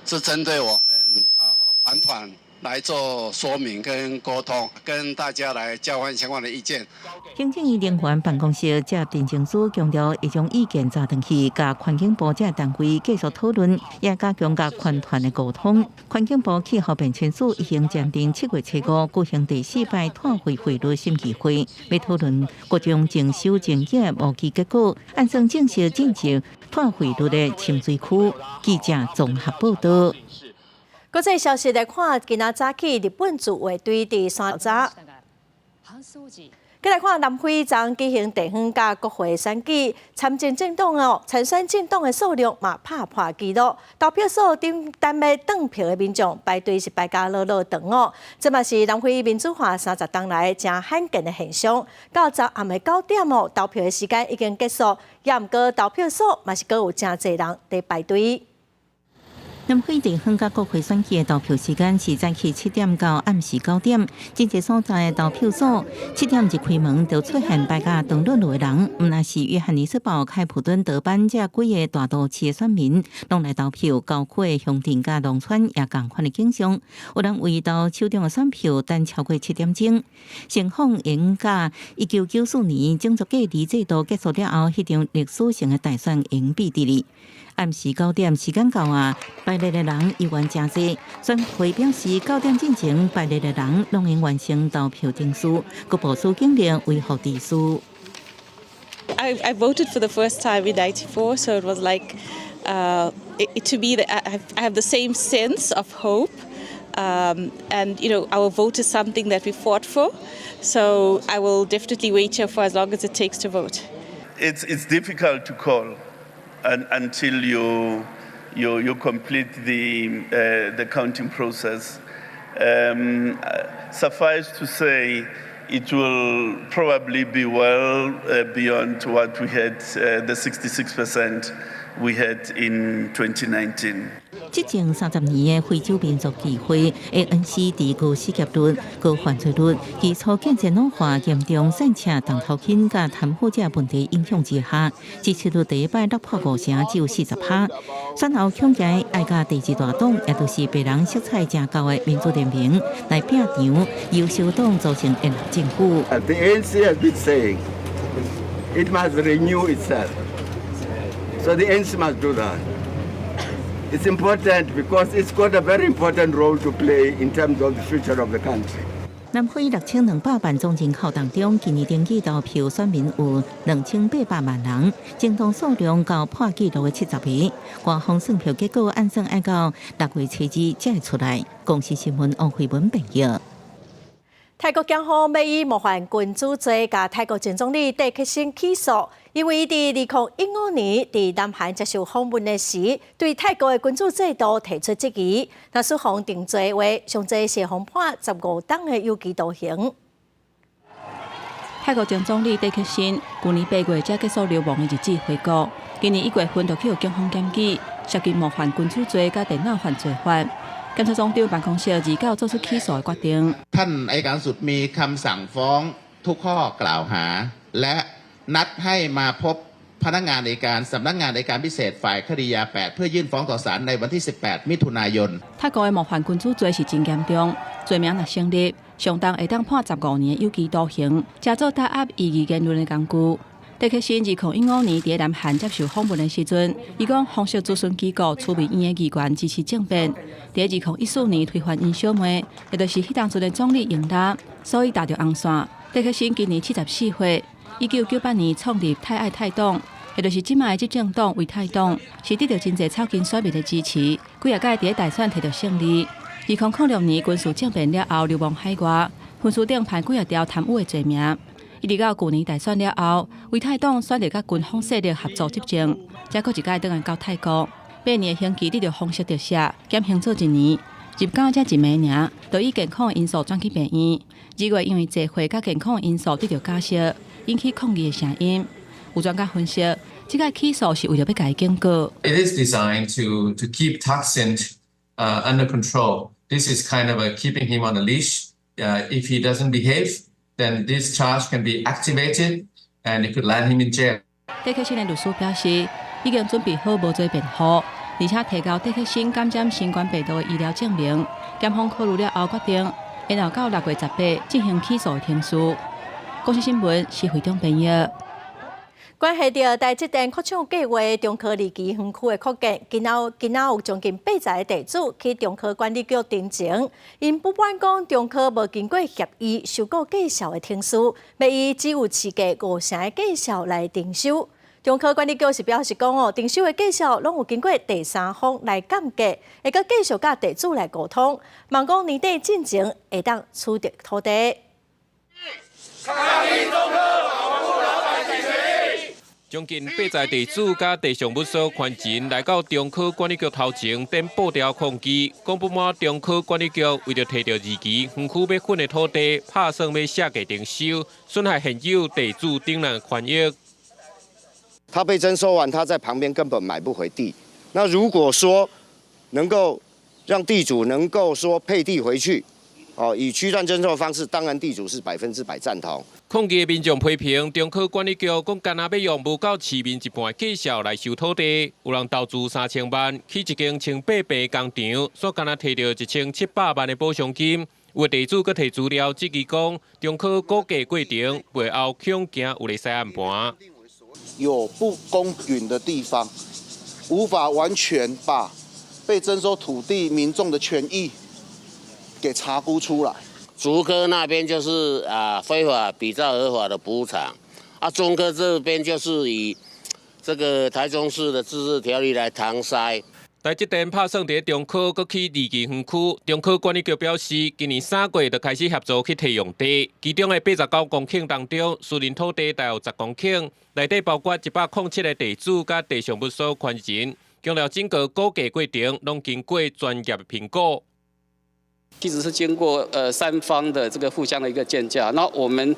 是针对我们环团来做说明跟沟通，跟大家来交换相关的意见。行政院人员办公室接地政署强调，会将意见查回去，甲环境部这单位继续讨论，也加强甲环团的沟通。环境部气候变迁署已经暂定7月7号举行第4摆退回费率审议会，要讨论各种征收争议无期结果，按算正式进行退回率的深水区。记者综合报道。国际消息来看，今仔早起日本自卫队伫3早。再来看南非昨举行地方甲国会选举，参选政党的数量嘛拍破纪录，投票所顶单要转票的民众排队是排甲落长哦。这嘛是南非民主化30党来真罕见的现象。到昨暗的9点哦，投票的时间已经结束，也毋过投票所嘛是阁有真侪人在排队。南非地方甲国会选举的投票时间是早起7点到暗时9点，真侪所在的投票所7点一开门就出现排甲长落落的人，毋但是约翰尼斯堡、开普敦、德班这几个大都市的选民，拢来投票，高区的乡镇甲农村也同款的景象。有人为到手中的选票等超过7点钟。情况应甲1994年种族隔离制度结束了后，迄场历史性的大选应比伫哩。暗时9点时间到啊，排列的人依然真侪。选会表示9点之前排列的人拢已完成投票证书，各部署警力维护秩序。I voted for the first time in '94, so it was like to me that I have the same sense of hope, and our vote is something that we fought for. So I will definitely wait here for as long as it takes to vote. it's difficult to call until you complete the counting process. Suffice to say, it will probably be well beyond what we had, the 66% we had in 2019. 即前30年的非洲民族议会 ANC 伫高失业率、高犯罪率、基础建设老化严重散车、动头轻甲贪腐者问题影响之下，支持率第一摆落破5成，只有40%。选后恐惊爱甲第二大党，也就是白人色彩正高的民主联盟来拼场，由小党组成联合政府。The ANC has been saying it must renew itself, so the ANC must do that. It's important because it's got a very important role to play in terms of the future of the country. 南非6200万总人口当中，今年登记投票选民有2800万人，政党数量到破纪录的70个。官方算票结果按算要到6月7日才会出来。公视新闻王慧文报道。泰国警方要以冒犯君主罪，甲泰国前总理戴克辛起诉，因为伫2015年伫南韩接受访问的时，对泰国的君主制度提出质疑。那诉讼定罪话，上侪是判15档的有期徒刑。泰国前总理戴克辛去年8月才结束流亡的日子回国，今年1月份就去警方检举，涉及冒犯君主罪甲电脑犯罪法。检察总长办公室29作出起诉的决定。ท่านอัยการสุดมีคำสั่งฟ้องทุกข้อกล่าวหาและนัดให้มาพบพนักงานอัยการสำนักงานอัยการพิเศษฝ่ายคดียา8เพื่อยื่นฟ้องต่อศาลในวันที่18มิถุนายน泰国的冒犯君主罪是真严重，罪名若成立，上当会当判15年有期徒刑，加做打压异议言论的工具。戴克辛2015年伫南韩接受访问的时阵，伊讲红色咨询机构处民院的议员支持政变。伫2014年推翻尹小妹，也就是迄当阵的总理英达，所以踏着红线。戴克辛今年74岁，1998年创立泰爱泰党，也就是即卖执政党为泰党，是得到真侪草根选民的支持，几啊届伫大选摕到胜利。2006年军事政变了后流亡海外，分数顶判几啊条贪污的罪名。一直到去年大选了后，为泰党选择甲军方势力合作执政，才搁一届倒来到泰国。8年的刑期得到方式特赦，减刑做1年。入监才1暝尔，就以健康的因素转去病院。2月因为聚会甲健康的因素得到假释，引起抗议的声音。有专家分析，这个起诉是为了要甲伊警告。It is designed to keep Thaksin under control. This is kind of keeping him on a leash. If he doesn't behave, then this charge can be activated, and it could land him in jail. 戴克辛的律师表示，已经准备好无罪辩护，而且提交戴克辛感染新冠病毒的医疗证明。检方考虑了后决定，然后到6月18进行起诉的程序。公视新闻是会长编译。关系到台积电扩厂计划，中科二期园区的扩建，今仔有将近80个地主去中科管理局申请，因不满讲中科无经过协议收购介绍的程序，要以只有市价5成的介绍来征收。中科管理局是表示讲征收的介绍拢有经过第三方来鉴价，会佮继续甲地主来沟通，望讲年底进前会当取得土地。将近80地主甲地上物所权人来到中科管理局头前，等布条抗议，讲不满中科管理局为着摕到2期园区要分的土地，拍算要下价征收，损害现有地主顶人权益。他被征收完，他在旁边根本买不回地。那如果说能够让地主能够说配地回去，以区段征收的方式，当然地主是100%赞同。抗议的民众批评中科管理局讲，干那要用无够市民一半的介绍来收土地，有人投资3000万，起一间1,800平工厂，所干那摕到1700万的补偿金。有地主阁提资料质疑讲，中科估价过程背后恐惊有咧洗暗盘。有不公允的地方，无法完全把被征收土地民众的权益给查估出来。竹科那边就是非法比照合法的补偿，中科这边就是以这个台中市的自治条例来搪塞。台积电拍算伫中科搁去二期园区，中科管理局表示，今年3月就开始协助去提用地，其中的89公顷当中，私人土地大约10公顷，内底包括107个地主甲地上物所权人，强调整个估价过程拢经过专业的评估。其实是经过3方的这个互相的一个建价，那我们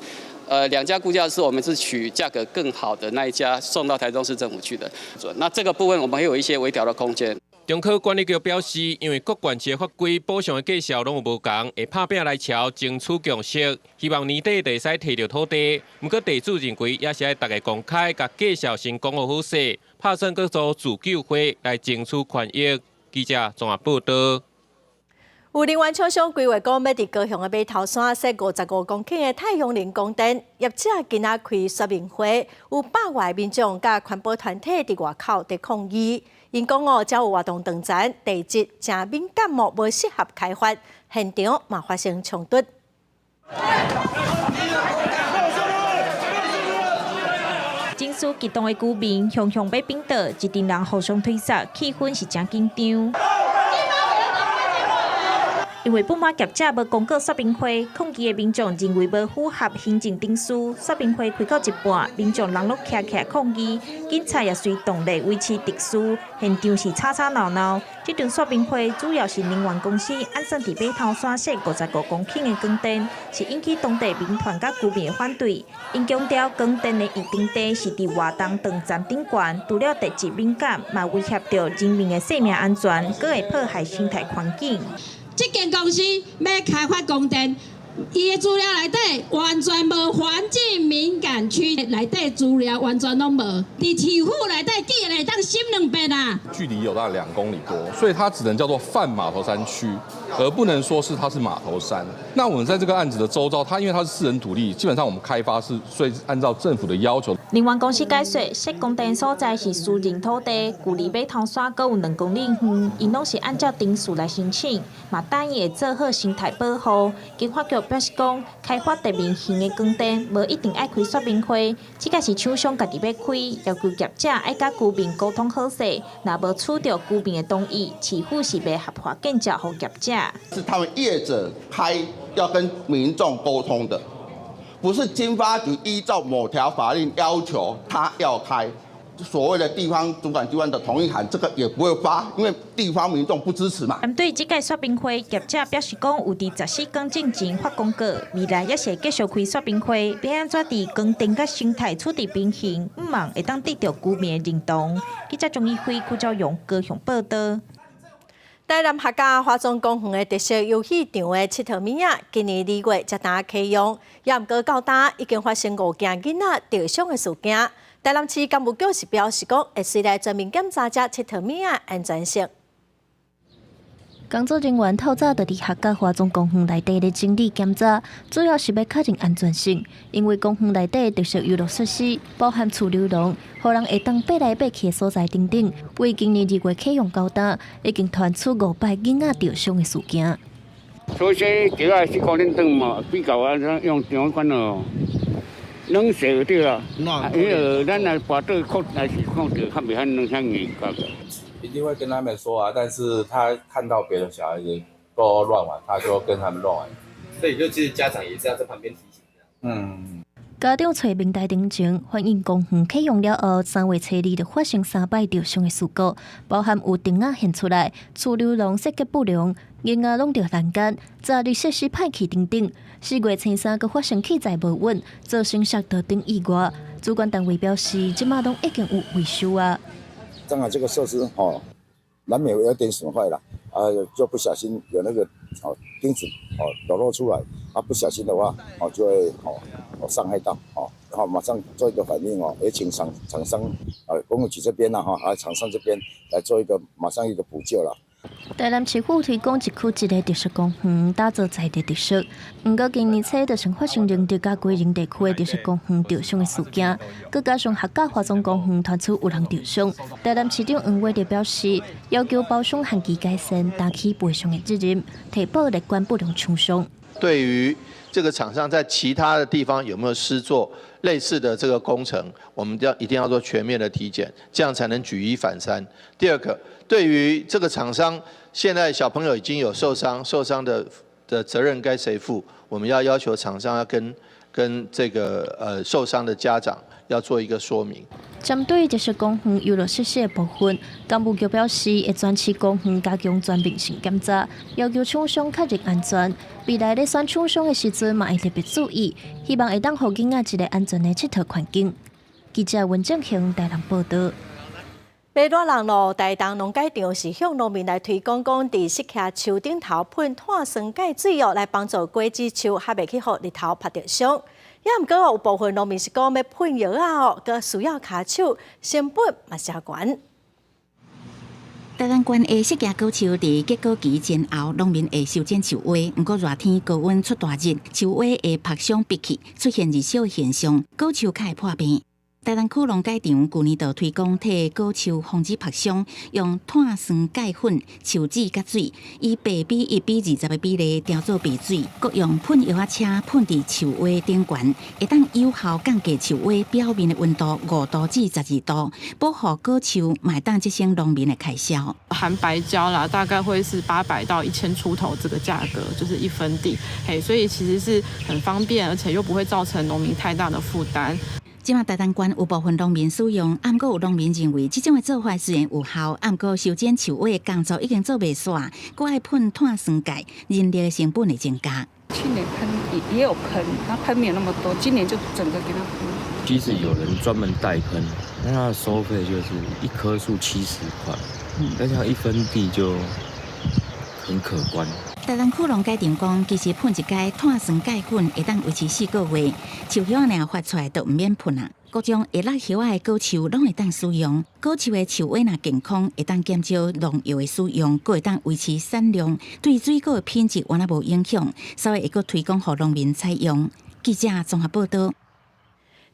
2家估价师，我们是取价格更好的那一家送到台中市政府去的，那这个部分我们还有一些微调的空间。中科管理局表示，因为各县市的法规补偿的计数拢有无同，会拍拼来朝争取共识，希望年底就会使摕到土地。不过地主认为，也是要大家公开，甲计数先讲好好势，拍算各做自救会来争取权益。记者综合报道。有能源厂商规划讲，要伫高雄的码头山设55公顷的太阳能光电，业者今仔开说明会，有100外民众甲环保团体伫外口伫抗议。因讲只有活动长前，地质正敏感木无适合开发，现场嘛发生冲突。情绪激动的居民向要并倒，一群人互相推搡，气氛是真紧张。因为不满业者无公告说明会，抗议的民众认为无符合行政定书。说明会开到一半，民众人落徛徛抗议，警察也随动力维持秩序，现场是吵吵闹闹。这场说明会主要是能源公司按算伫码头山设55公顷的光电，是引起当地民团甲居民的反对。因强调光电的预定地是伫活动场站顶悬，除了地质敏感，嘛威胁到人民的生命安全，阁会破坏生态环境。这间公司要开发光电，伊的资料内底完全无环境敏感区内底资料，完全拢无。伫市府内底记来当审2遍啊！距离有大概2公里多，所以它只能叫做泛码头山区，而不能说是它是码头山。那我们在这个案子的周遭，因为它是私人土地，基本上我们开发是所以按照政府的要求。能源公司解说，设光电所在是私人土地，距离码头山阁有2公里远，因拢是按照定数来申请，嘛等伊会做好生态保护。经发局表示讲，开发地面型的光电，无一定爱开说明会，只个是厂商家己要开，要求业者爱甲居民沟通好势，若无取到居民的同意，市府是袂合法建造给业者。是他们业者开要跟民众沟通的，不是经发局依照某条法令要求他要开。所谓的地方主管机关的同意函，这个也不会发，因为地方民众不支持嘛。针对这届说明会，业者表示讲有伫14天之前发公告，未来也是会继续开说明会，要安怎伫光电甲生态处理平衡，毋望会当得到居民的认同。记者钟义辉、顾兆勇高雄报道。台南客家花庄公园的特色游戏场的七头米仔，今年2月才打启用，也毋过到今已经发生5件囡仔受伤的事件。台南市干部局是表示讲，会随来全面检查这七头米仔安全性。工作人员透早就伫客家花庄公园内底咧整理检查，主要是要确认安全性。因为公园内底特色游乐设施包含储流笼，互人会当爬来爬去的所在等等。为今年2月启用到今，已经传出5摆囡仔受伤的事件。所以这个是可能等嘛，比较啊用怎款哦。冷水对啦，咱来把这个来是控制，看别很冷像你搞的。一定会跟他们说啊，但是他看到别的小孩子都乱玩，他就跟他们乱玩。所以就其实家长也是要在旁边提醒这样。家长找明代定情，反映公园启用了后，3月初2就发生3摆受伤的事故，包含有钉仔现出来、储流笼设计不良、婴仔弄着栏杆、杂物设施歹去等等。4月初3又发生器材无稳，造成摔倒等意外。主管单位表示，即马拢已经有维修啊。当然，这个设施难免有点损坏了，就不小心有那个钉子抖落出来，不小心的话就会伤害到然后马上做一个反应也请厂商公路局这边厂商这边来做一个马上一个补救了。台南市府推广一区一个特色公园，打造在地特色。不过今年初就曾发生认地甲归仁地区的特色公园受伤的事件，佮加上客家花庄公园传出有人受伤，台南市长黄伟就表示，要求包商限期改善，担起赔偿的责任，提报列管不良厂商。对于这个厂商在其他的地方有没有施作类似的这个工程，我们一定要做全面的体检，这样才能举一反三。第二个，对于这个厂商现在小朋友已经有受伤的责任该谁负？我们要求厂商要跟这个受伤的家长要做一个说明。针对这些公园游乐设施的部分，干部局表示会专区公园加强全面性检查，要求厂商确认安全。未来咧选厂商的时阵，嘛会特别注意，希望会当互囡仔一个安全的佚佗环境。记者文正雄台南报道。马热人路台东农改场是向农民来推广讲，伫适合树顶头喷碳酸钙水来帮助果子树还袂去互日头晒着伤。也毋过有部分农民是讲要喷药佮需要卡手，成本嘛诚悬。台东县的适佳果树伫结果期前后，农民会修剪树蛙。不过热天高温出大日，树蛙会拍伤闭起，出现日烧现象，果树较会破病。台东区农改场去年就推广替果树防止拍伤，用碳酸钙粉、树脂甲水，以8:1:20的比例调做鼻水，佮用喷药车喷伫树蛙顶悬，会当有效降低树蛙表面的温度5度至12度，保护果树，买当节省农民的开销。含白胶啦，大概会是800到1000出头这个价格，就是1分地，所以其实是很方便，而且又不会造成农民太大的负担。即马台东县有部分农民使用，毋过有农民认为，这种的做法虽然有效，毋过修剪树蛙的工作已经做袂煞，佮爱喷碳酸钙，人力的成本会增加。去年喷也有喷，它喷没有那么多，今年就整个给它喷。即使有人专门代喷，那它的收费就是1棵树70块，那像1分地就很可观。台东区农改场讲，其实喷一届碳酸钙粉会当维持4个月，树叶若发出来就毋免喷啊。各种会落叶仔的果树拢会当使用，果树的树蛙若健康，会当减少农药的使用，佫会当维持产量，对水果的品质完全无影响，所以会佫推广予农民采用。记者综合报道。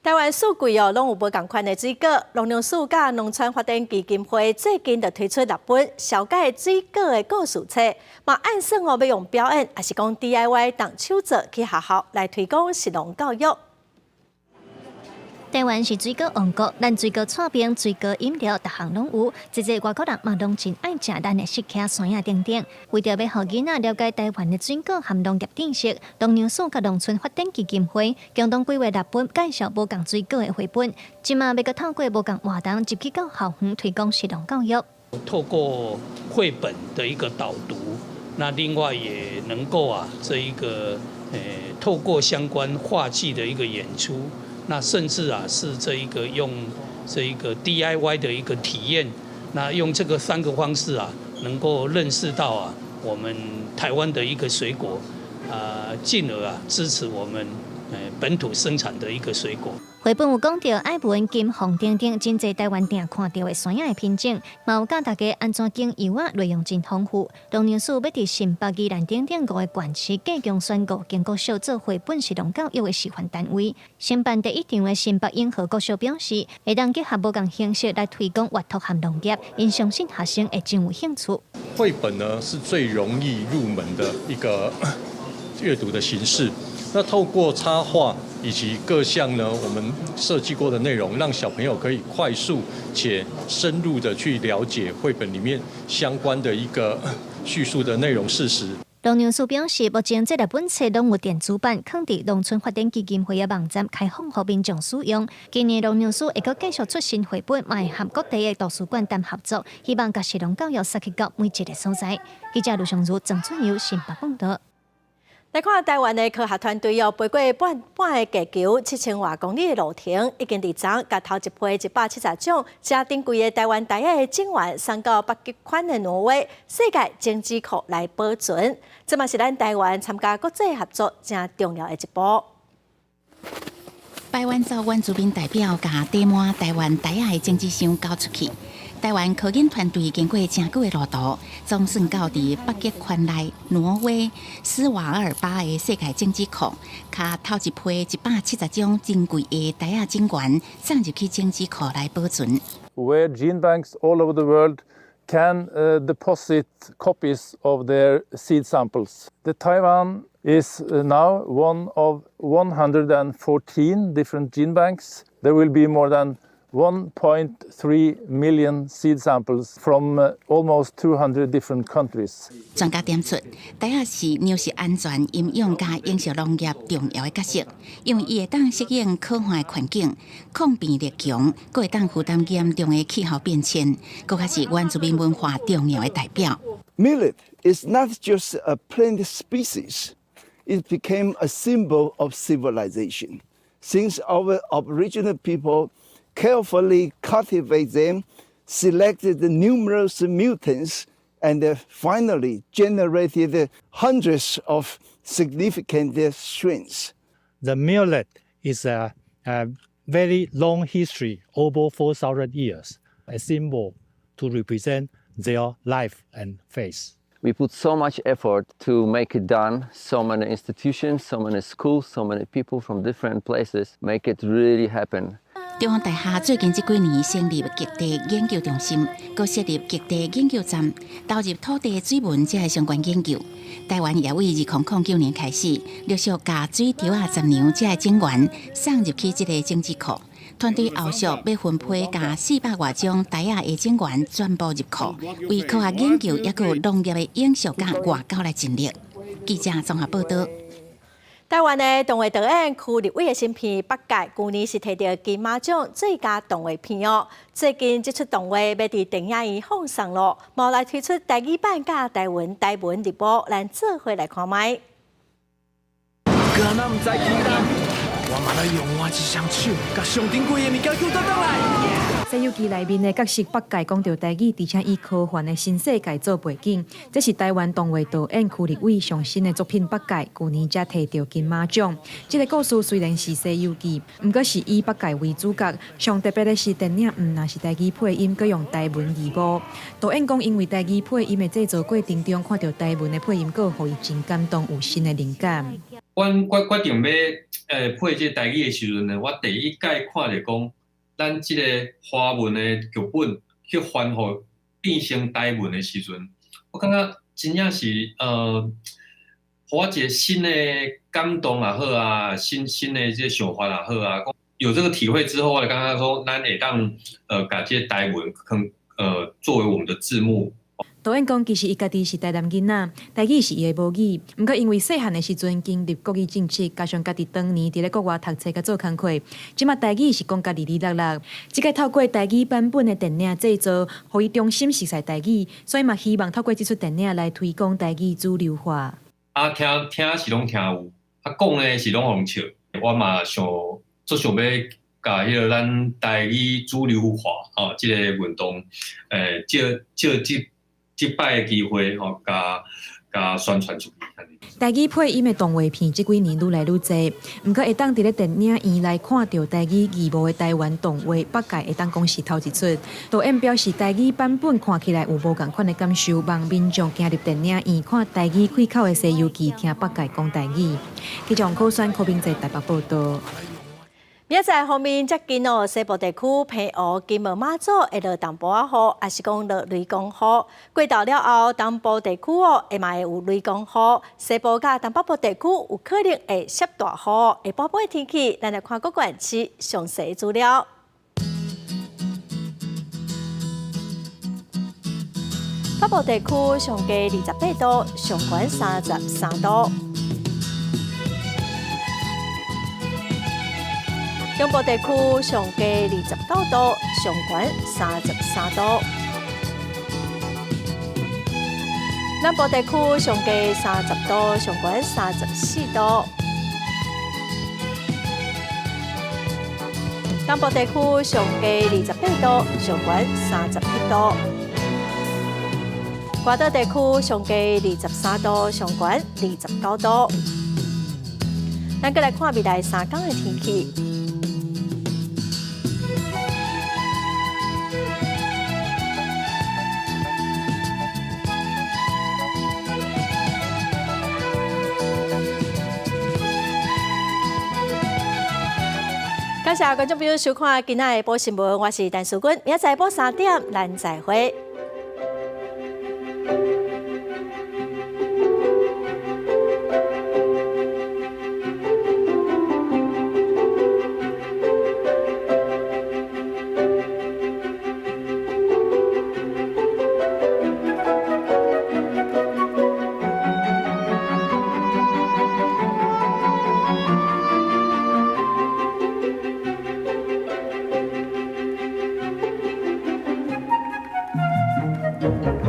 台湾四季拢有无共款的水果，农粮署甲农村发展基金会最近就推出6本小解水果的故事册，嘛按算要用表演，还是讲 DIY 动手做去学校来推广食农教育。台湾是水果王国，咱水果串冰、水果饮料，逐项拢有。这外国人嘛拢真爱食咱的雪茄、山野等等。为着要互囡仔了解台湾的水果含农业知识，农粮署甲农村发展基金会共同规划6本介绍无共水果的绘本，即马要个透过无共活动，入去到校园推广食农教育。透过绘本的一个导读，那另外也能够透过相关话剧的一个演出。那甚至是用DIY 的一个体验，那用这个3个方式能够认识到我们台湾的一个水果，进而支持我们本土生产的一个水果。绘本有讲到爱文金、红顶顶，真侪台湾店看到的山野的品种，嘛有教大家安怎种柚仔，内容真丰富。农粮署要伫新北、宜兰等5个县市加强宣告，经过小做绘本食农教育的示范单位。申办第1场的新北永和国小表示，会当结合无共形式来推广阅读和农业，因相信学生会真有兴趣。绘本呢是最容易入门的一个阅读的形式。那透过插画以及各项呢，我们设计过的内容，让小朋友可以快速且深入的去了解绘本里面相关的一个叙述的内容事实。农粮署表示，目前这6本册拢有电子版，放伫农村发展基金会的网站开放予民众使用。今年农粮署会继续出新绘本，嘛会和各地的图书馆谈合作，希望把食农教育塞去到每一个所在。记者卢尚如、郑春游新北报道。来看台湾的科学团队飞过半的地球7000多公里的路程，已经伫昨甲头一批170种正珍贵的台湾台的种源送到北极圈的挪威世界经济库来保存，这嘛是咱台湾参加国际合作正重要的一步。台湾造原住民代表甲地满台湾台的经济箱交出去。台湾科研团队经过正久的路途，总算到伫北极圈内挪威斯瓦尔巴的世界经济库，卡头一批170种珍贵的台种源送入去经济库来保存。Where gene banks all over the world can deposit copies of their seed samples. The Taiwan is now one of 114 different gene banks. There will be more than 1.3 million seed samples from almost 200 different countries. 专家点出，台仔是粮食安全、营养加永续农业重要的角色，因为伊会当适应可汗的环境，抗病力强，佫会当负担严重的气候变迁，佫较是原住民文化重要的代表。Millet is not just a plant species; it became a symbol of civilization. Since our Aboriginal people carefully cultivate them, selected numerous mutants, and finally generated hundreds of significant strains. The millet is a very long history, over 4,000 years, a symbol to represent their life and faith. We put so much effort to make it done. So many institutions, so many schools, so many people from different places make it really happen. 中央大厦最近这几年成立极地研究中心，佮设立极地研究站，投入土地水文这相关研究。台湾也为2009年开始，陆续把水稻杂粮这种源送入去这个种子库。团队后续要分配甲400多种台仔的种源全部入库，为科学研究也有农业的永续甲外交来尽力。记者综合报道。台湾的动画导演区立委的新片《八戒》，去年是摕到金马奖最佳动画片哦。最近这出动画要伫电影院放送咯，无来推出台语版甲台文直播，咱做伙来看卖。我嘛来用我一双手，甲上珍贵的物件救倒来。《西游记》内面的角色八戒讲到台语，而且以科幻的新世界做背景，这是台湾动画导演区立伟上新的作品《八戒》，去年才摕到金马奖。这个故事虽然是《西游记》，不过是以八戒为主角。上特别的是电影唔那是台语配音，佮用台文字幕。导演讲，因为台语配音的制作过程中，看到台文的配音，佮互伊真感动，有新的灵感。我决定要配这台语的时阵呢，我第一届看着讲，咱这个华文的剧本去翻译变成台文的时阵，我感觉真正是互我一个新的感动也好啊，新的这想法也好啊。有这个体会之后，我就感觉说，咱会当把这台文作为我们的字幕。导演讲，其实伊家己是台南囡仔，台语是伊的母语。不过因为细汉的时阵经历国语政策，加上家己当年伫咧国外读册甲做工课，即马台语是讲家哩哩啦。即个透过台语版本的电影制作，互伊中心熟悉台语，所以嘛希望透过这出电影来推广台语主流化。听是拢听有，讲呢是拢互人笑。我嘛想要甲迄个咱台语主流化即个运动，借这摆的机会甲宣传出去。台语配音的动画片这几年愈来愈多，不过会当伫咧电影院来看到台语义务的台湾动画，八戒会当讲是头一出。导演表示，台语版本看起来有无共款的感受，望民众行入电影院看台语开口的《西游记》，听八戒讲台语。记者王考选柯宾在台北报道。明仔方面，接近哦，西部地区平湖、金门、马祖会落淡薄仔雨，也是讲落雷公雨。过到了后，东部地区哦，会嘛会有雷公雨。西部甲东北部地区有可能会下大雨。下晡晡的天气，咱来看各县市详细资料。北部地区上低28度，上悬33度。中部地区上低29度，上悬33度；南部地区上低30度，上悬34度；东部地区上低28度，上悬31度；关岛地区上低23度，上悬29度。咱再来看未来3天的天气。感谢观众朋友收看今仔的《报新闻》，我是陈淑君，明仔载晡3点，咱再会。拜。